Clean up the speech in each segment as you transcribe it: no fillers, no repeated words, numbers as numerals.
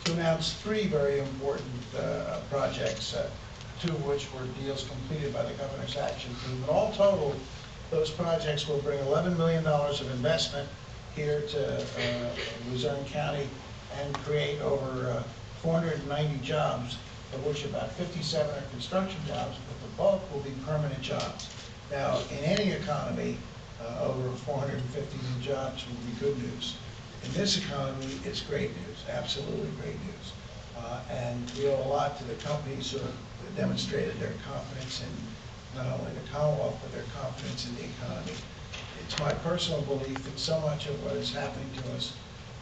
to announce three very important projects, two of which were deals completed by the Governor's Action Team. And all total, those projects will bring $11 million of investment here to Luzerne County and create over 490 jobs, of which about 57 are construction jobs, but the bulk will be permanent jobs. Now, in any economy, over 450 new jobs will be good news. In this economy, it's great news, absolutely great news. And we owe a lot to the companies who have demonstrated their confidence in not only the Commonwealth, but their confidence in the economy. It's my personal belief that so much of what is happening to us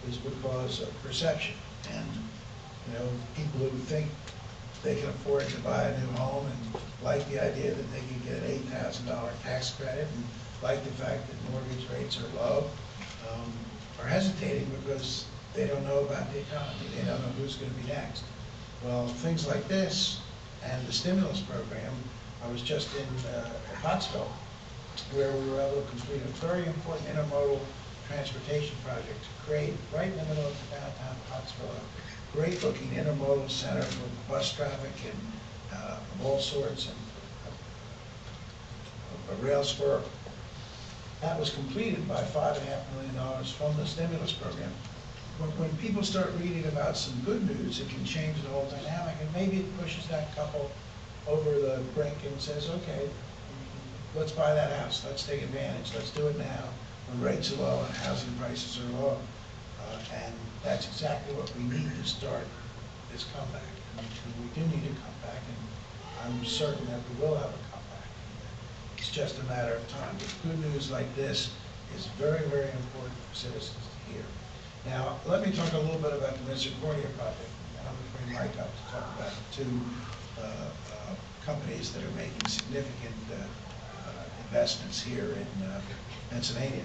is because of perception. And, you know, people who think they can afford to buy a new home and like the idea that they can get an $8,000 tax credit and like the fact that mortgage rates are low, are hesitating because they don't know about the economy. They don't know who's going to be next. Well, things like this and the stimulus program, I was just in Pottsville, where we were able to complete a very important intermodal transportation project to create, right in the middle of downtown Pottsville, a great-looking intermodal center for bus traffic and of all sorts, and a rail spur. That was completed by $5.5 million from the stimulus program. When people start reading about some good news, it can change the whole dynamic, and maybe it pushes that couple over the brink and says, okay, let's buy that house, let's take advantage, let's do it now when rates are low and housing prices are low. And that's exactly what we need to start this comeback. And we do need a comeback, and I'm certain that we will have a comeback. It's just a matter of time. But good news like this is very, very important for citizens to hear. Now, let me talk a little bit about the Misericordia project, and I'm going to bring Mike up to talk about two companies that are making significant investments here in Pennsylvania.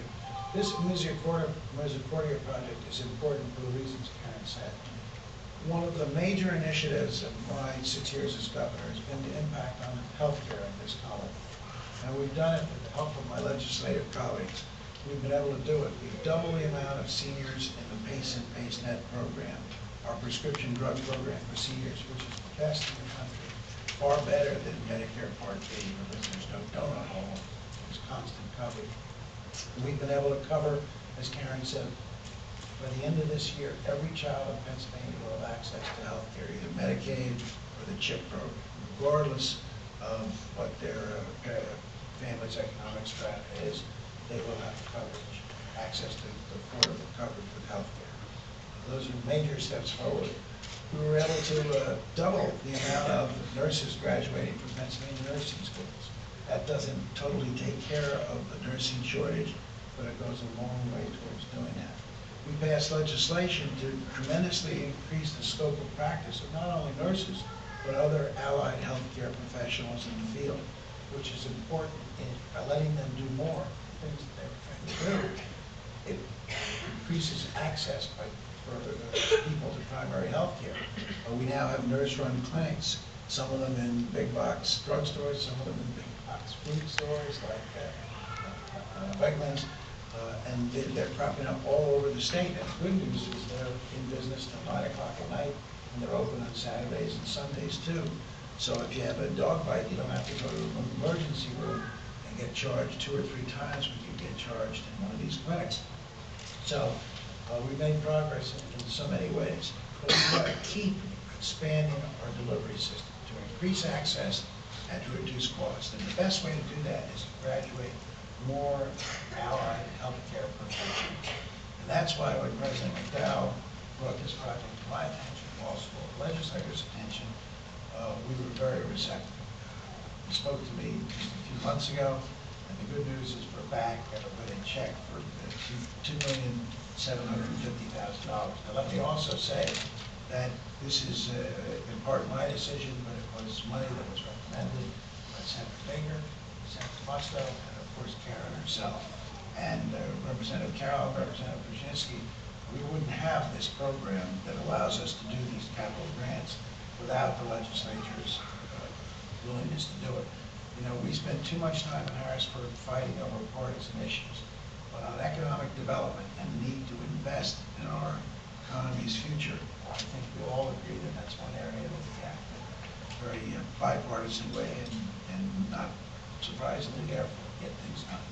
This Misericordia project is important for the reasons Karen said. One of the major initiatives of my 6 years as governor has been the impact on healthcare in this colony. And we've done it with the help of my legislative colleagues. We've been able to do it. We've doubled the amount of seniors in the PACE and PACE-NET program, our prescription drug program for seniors, which is the best in the country, far better than Medicare Part B, because there's no donut hole, there's constant coverage. We've been able to cover, as Karen said, by the end of this year, every child in Pennsylvania will have access to health care, either Medicaid or the CHIP program, regardless of what their family's economic strata is. They will have coverage, access to affordable coverage with health care. Those are major steps forward. We were able to double the amount of nurses graduating from Pennsylvania nursing schools. That doesn't totally take care of the nursing shortage, but it goes a long way towards doing that. We passed legislation to tremendously increase the scope of practice of not only nurses, but other allied healthcare professionals in the field, which is important in letting them do more things that they were trying to do. It increases access for people to primary health care. We now have nurse-run clinics, some of them in big box drugstores, some of them in big box food stores like Wegmans, and they're cropping up all over the state. And the good news is they're in business till 9 o'clock at night, and they're open on Saturdays and Sundays too. So if you have a dog bite, you don't have to go to an emergency room and get charged 2 or 3 times when you get charged in one of these clinics. So we made progress in so many ways, but we've got to keep expanding our delivery system to increase access and to reduce cost. And the best way to do that is to graduate more allied healthcare professionals. And that's why when President McDowell brought this project to my attention, also the legislators' attention, we were very receptive. He spoke to me just a few months ago, and the good news is we're back at a written check for $2,750,000. Now let me also say that this is in part my decision, but it was money that was recommended by Senator Baker, Senator Musto, and of course Karen herself, and Representative Carroll, Representative Brzezinski. We wouldn't have this program that allows us to do these capital grants without the legislature's willingness to do it. You know, we spend too much time in Harrisburg fighting over partisan issues, but on economic development and the need to invest in our economy's future, I think we all bipartisan way and not surprisingly therefore get things done.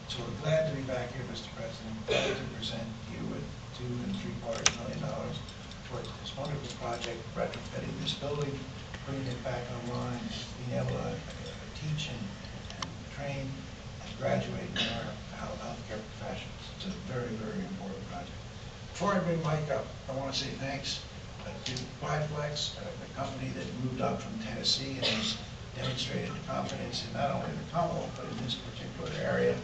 So we're glad to be back here, Mr. President, glad to present you with $2.75 million towards this wonderful project, retrofitting this building, putting it back online, being able to teach and train and graduate in our healthcare professions. It's a very, very important project. Before I bring Mike up, I want to say thanks to Biflex, the company that moved up from Tennessee and has demonstrated confidence in not only the Commonwealth, but in this particular area.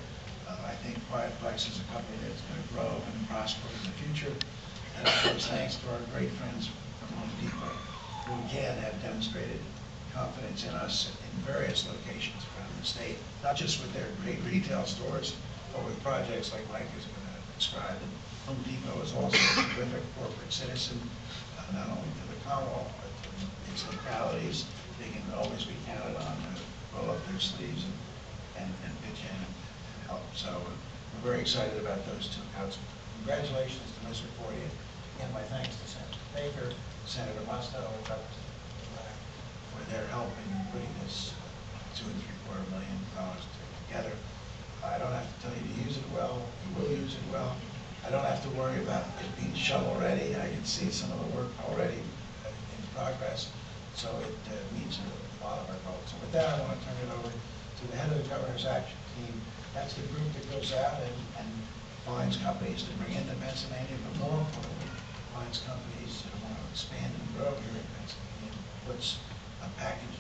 I think Biflex is a company that's going to grow and prosper in the future. And of course, thanks to our great friends from Home Depot, who again have demonstrated confidence in us in various locations around the state, not just with their great retail stores, but with projects like Mike is going to describe. And Home Depot is also a terrific corporate citizen, not only to the Commonwealth, but to its localities. They can always be counted on to roll up their sleeves and pitch in and help. So we're very excited about those two announcements. Congratulations to Misericordia, and my thanks to Senator Baker, Senator Musto, and Representative Boback for their help in putting this $2.75 million together. I don't have to tell you to use it well. You will use it well. I don't have to worry about it being shovel ready. I can see some of the work already in progress, so it meets a lot of our goals. So with that, I want to turn it over to the head of the Governor's Action Team. That's the group that goes out and finds companies to bring into Pennsylvania, but more importantly, finds companies that want to expand and grow here in Pennsylvania, puts a package